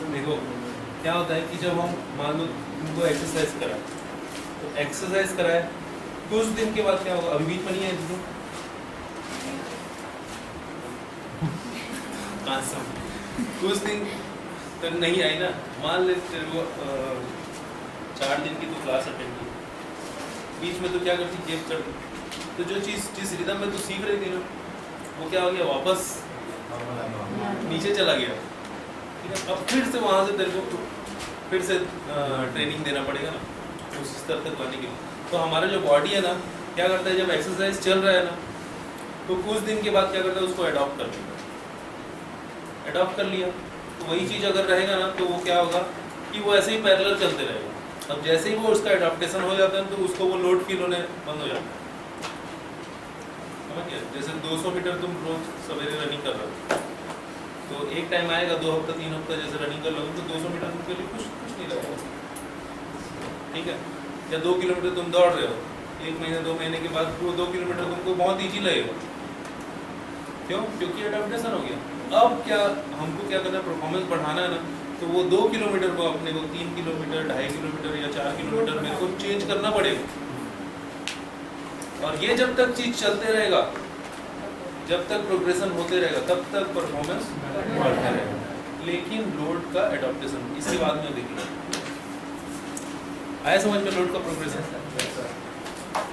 देखो क्या होता है कि जब हम मान लो तुमको एक्सरसाइज कराए, तो एक्सरसाइज कराए कुछ दिन के बाद क्या होगा, अभी बीच में नहीं है कुछ दिन तक नहीं आई ना, मान ले तेरे को 4 दिन की तो क्लास अटेंड की, बीच में तो क्या करती गेम चढ़, तो जो चीज़ जिस रिदम में तो सीख रही थी ना वो क्या हो गया, वापस नीचे चला गया। ठीक है, अब फिर से वहाँ से तेरे को फिर से ट्रेनिंग देना पड़ेगा ना उस स्तर तक लाने के लिए। तो हमारा जो बॉडी है ना क्या करता है, जब एक्सरसाइज चल रहा है ना तो कुछ दिन के बाद क्या करता है, उसको अडॉप्ट कर लेगा, अडॉप्ट कर लिया तो वही चीज़ अगर रहेगा ना तो वो क्या होगा कि वो ऐसे ही पैरेलल चलते रहेगा। अब जैसे ही वो उसका अडॉप्टेशन हो जाता है तो उसको वो लोड फील होने बंद हो जाता है। समझ गए? जैसे 200 मीटर तुम रोज सवेरे रनिंग कर रहे हो तो एक टाइम आएगा 2 हफ्ता 3 हफ्ता जैसे रनिंग कर लोगे तो 200 मीटर तुमके लिए कुछ नहीं लगेगा। ठीक है, या 2 किलोमीटर तुम दौड़ रहे हो, 1 महीने 2 महीने के बाद वो 2 किलोमीटर तुमको बहुत ईजी लगेगा। क्यों? क्योंकि अडॉप्टेशन हो गया। अब क्या हमको क्या करना है, परफॉर्मेंस बढ़ाना है ना, तो वो 2 किलोमीटर को अपने को 3 किलोमीटर 2.5 किलोमीटर या 4 किलोमीटर मेरे को चेंज करना पड़ेगा। और ये जब तक चीज चलते रहेगा, जब तक प्रोग्रेशन होते रहेगा तब तक परफॉर्मेंस बढ़ता रहेगा। लेकिन लोड का एडॉप्टेशन इसके बाद में देखिए, आया समझ में लोड का प्रोग्रेशन।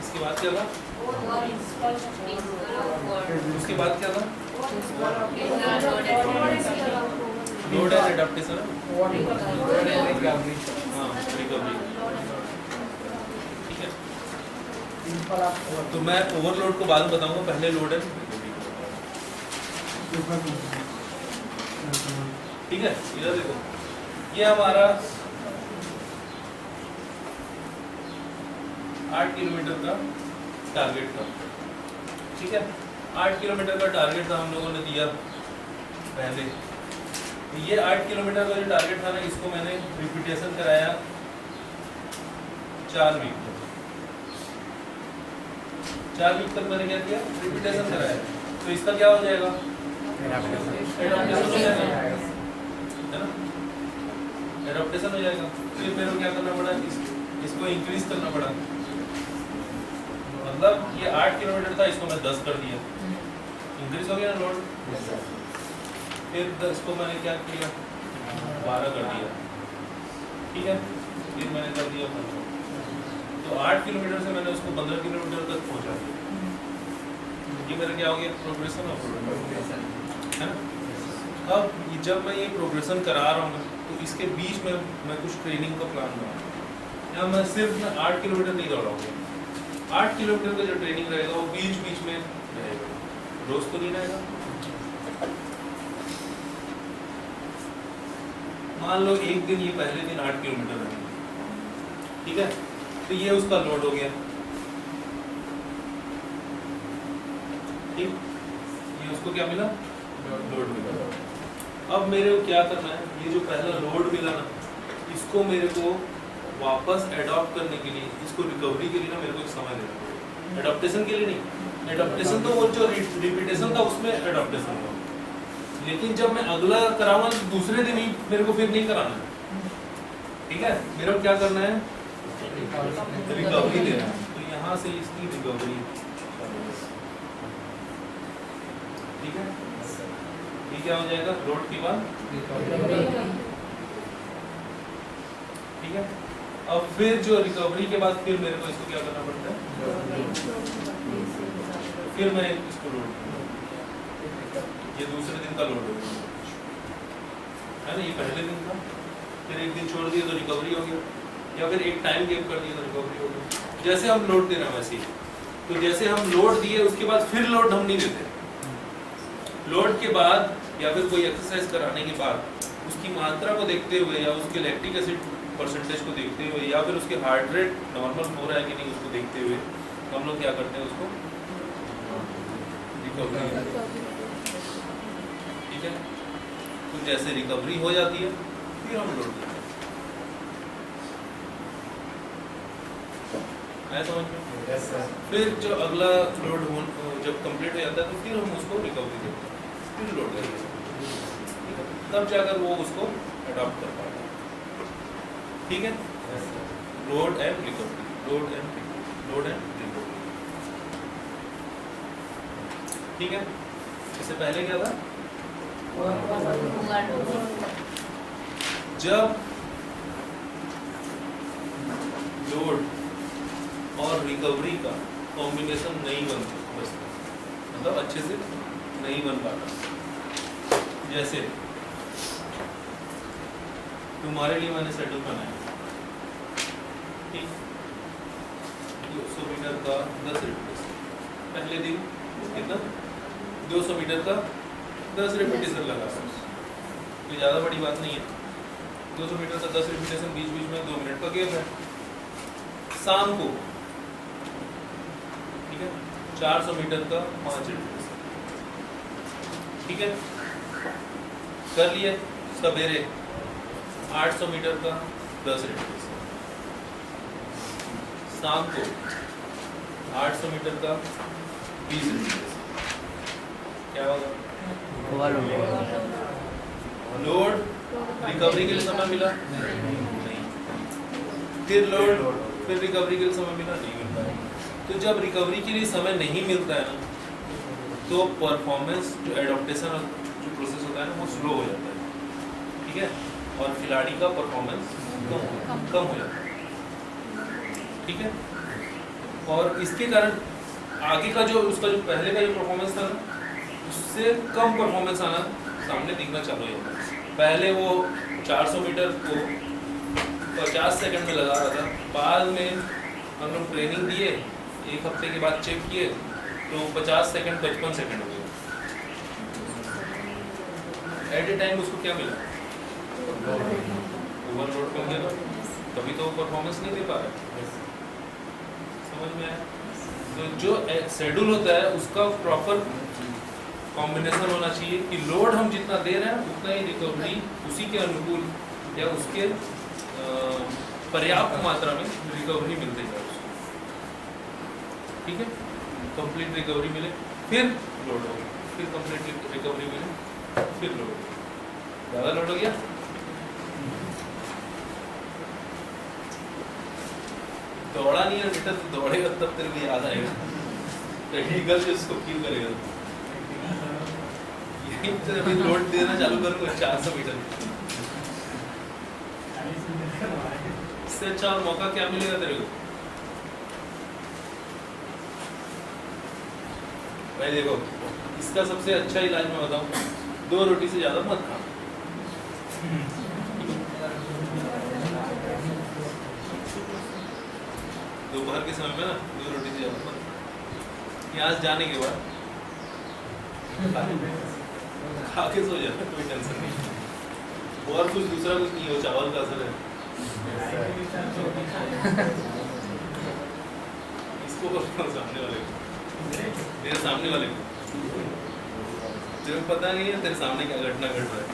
इसके बाद क्या था, उसके बाद क्या था, लोड एंड एडॉप्टेशन। हाँ, रिकवरी। ठीक है, तो मैं ओवरलोड को बाद में बताऊंगा, पहले लोड है। ठीक है, इधर देखो, ये हमारा 8 किलोमीटर का टारगेट था। ठीक है, 8 किलोमीटर का टारगेट था, हम लोगों ने दिया पहले। ये 8 किलोमीटर का जो टारगेट था ना, इसको मैंने रिपीटेशन कराया 4 वीक तक। 4 वीक तक मैंने क्या किया, रिपीटेशन कराया। तो इसका क्या हो जाएगा, एडॉप्टेशन हो जाएगा, है ना, एडॉप्टेशन हो जाएगा। फिर मेरे को क्या करना पड़ा, इसको इंक्रीज करना पड़ा। मतलब ये 8 किलोमीटर था, इसको मैं 10 कर दिया, इंक्रीज हो गया ना लोड। फिर 10 को मैंने क्या किया, 12 कर दिया। ठीक है, फिर मैंने कर दिया 15। तो 8 किलोमीटर से मैंने उसको 15 किलोमीटर तक पहुंचा दिया। ये मेरा क्या हो गया, प्रोग्रेशन ऑफ प्रोग्रेशन, है ना। अब जब मैं ये प्रोग्रेशन करा रहा हूँ तो इसके बीच में मैं कुछ ट्रेनिंग का प्लान बनाऊँ। या मैं सिर्फ 8 किलोमीटर नहीं दौड़ाऊंगा, 8 किलोमीटर का जो ट्रेनिंग रहेगा वो बीच बीच में रहेगा, रोज तो नहीं रहेगा। मान लो एक दिन, ये पहले दिन 8 किलोमीटर रहेगा। ठीक है, तो ये उसका लोड हो गया। ठीक, ये उसको क्या मिला, लोड मिला। अब मेरे को क्या करना है, ये जो पहला लोड मिला ना, इसको मेरे को वापस एडॉप्ट करने के लिए, इसको रिकवरी के लिए ना मेरे को एक समय देना पड़ेगा। एडॉप्टेशन के लिए नहीं, एडॉप्टेशन तो वो जो रिपीटेशन था उसमें एडॉप्टेशन था, लेकिन जब मैं अगला कराऊंगा तो दूसरे दिन ही मेरे को फिर नहीं कराना है। ठीक है, मेरे को क्या करना है, रिकवरी देना है। तो यहाँ से इसकी रिकवरी, ठीक है, ये क्या हो जाएगा, लोड के बाद। ठीक है, अब फिर जो रिकवरी के बाद फिर मेरे को इसको क्या करना पड़ता है, फिर मैं इसको लोड, ये दूसरे दिन का लोड है ना, ये पहले दिन था, फिर एक दिन छोड़ दिया तो रिकवरी हो गया, या फिर एक टाइम गैप कर दिया तो रिकवरी हो गया। जैसे हम लोड दे रहे हैं वैसे ही, तो जैसे हम लोड दिए उसके बाद फिर लोड हम नहीं देते। लोड के बाद या फिर कोई एक्सरसाइज कराने के बाद उसकी मात्रा को देखते हुए, या उसके लैक्टिक एसिड परसेंटेज को देखते हुए, या फिर उसके हार्ट रेट नॉर्मल हो रहा है कि नहीं उसको देखते हुए हम लोग क्या करते हैं, उसको रिकवरी। ठीक है, तो जैसे रिकवरी हो जाती है फिर हम लोड देते हैं, आया समझ में? Yes sir. फिर जो अगला लोड जब कंप्लीट हो जाता है तो फिर हम उसको रिकवरी देते हैं, फिर लोड करेंगे, तब जाकर वो उसको अडॉप्ट कर पाएगा। ठीक है, yes sir. Load and recovery, load and recovery. ठीक है, इससे पहले क्या था? जब लोड और रिकवरी का कॉम्बिनेशन नहीं बचता, मतलब अच्छे से नहीं बन पाता। जैसे तुम्हारे लिए मैंने शेड्यूल बनाया, ठीक, 200 मीटर का 10 रिपीटेशन, पहले दिन कितना? 200 मीटर का 10 रिपीटेशन लगा, कोई ज़्यादा बड़ी बात नहीं है। 200 मीटर का 10 रिपीटेशन, बीच बीच में 2 मिनट का गैप है। शाम को, ठीक है, 400 मीटर का 5 रिपीटेशन, ठीक है, कर लिए। सवेरे 800 मीटर का 10 रिपीटेशन, शाम को 800 मीटर का 20 रिपीटेशन। क्या होगा? लोड रिकवरी के लिए समय मिला नहीं, फिर लोड फिर रिकवरी के लिए समय मिला नहीं मिलता है। तो जब रिकवरी के लिए समय नहीं मिलता है ना, तो परफॉर्मेंस जो एडॉप्टेशन जो प्रोसेस होता है ना, वो स्लो हो जाता है, ठीक है, और खिलाड़ी का परफॉर्मेंस कम हो जाता है, ठीक है। और इसके कारण आगे का जो उसका जो पहले का जो परफॉर्मेंस था ना, उससे कम परफॉर्मेंस आना सामने दिखना चालू हो जाता है। पहले वो 400 मीटर को 50 सेकंड में लगा रहा था, बाद में हम लोग ट्रेनिंग दिए, एक हफ्ते के बाद चेक किए तो 50 सेकंड 55 सेकंड हो गया। एट ए टाइम उसको क्या मिला? ओवरलोड कर दिया, तभी तो परफॉर्मेंस नहीं दे पा रहा। समझ में आया? तो जो शेड्यूल होता है उसका प्रॉपर कॉम्बिनेशन होना चाहिए कि लोड हम जितना दे रहे हैं उतना ही रिकवरी उसी के अनुकूल या उसके पर्याप्त मात्रा में रिकवरी मिलती है उसको, ठीक है। कंप्लीट रिकवरी मिले फिर लोड हो, फिर कंप्लीट रिकवरी मिले फिर लोड। ज़्यादा लोड हो गया, दौड़ा नहीं है बेटा, तो दौड़ेगा तब तेरे को याद आएगा टेक्निकल से उसको क्यों करेगा। अभी लोड देना चालू करूंगा 400 मीटर, इससे अच्छा और मौका क्या मिलेगा तेरे को? भाई देखो, इसका सबसे अच्छा इलाज मैं बताऊं, 2 रोटी से ज्यादा मत खा। दोपहर के समय में ना 2 रोटी से ज्यादा मत, यहाँ जाने के बाद खा के सो जाना, कोई टेंशन नहीं। और कुछ दूसरा कुछ नहीं हो, चावल का असर है। इसको सामने वाले को, तेरे सामने वाले को, तेरे को पता नहीं है तेरे सामने क्या घटना घट रहा है।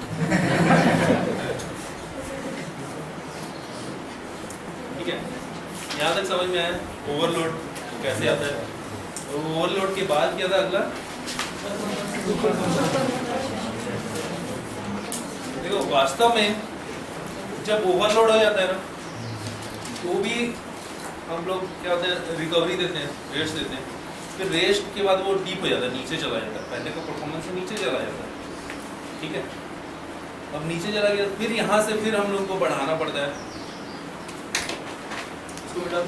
ठीक है, यहाँ तक समझ में आया? ओवरलोड कैसे आता है? ओवरलोड के बाद क्या था अगला? देखो वास्तव में जब ओवरलोड हो जाता है ना, तो भी हम लोग क्या होता है, रिकवरी देते हैं, रेस्ट देते हैं, फिर रेस्ट के बाद वो डीप हो जाता है, नीचे चला जाता है, पहले का परफॉर्मेंस से नीचे चला जाता है, ठीक है। अब नीचे चला गया, फिर यहाँ से फिर हम लोग को बढ़ाना पड़ता है, इसको बेटा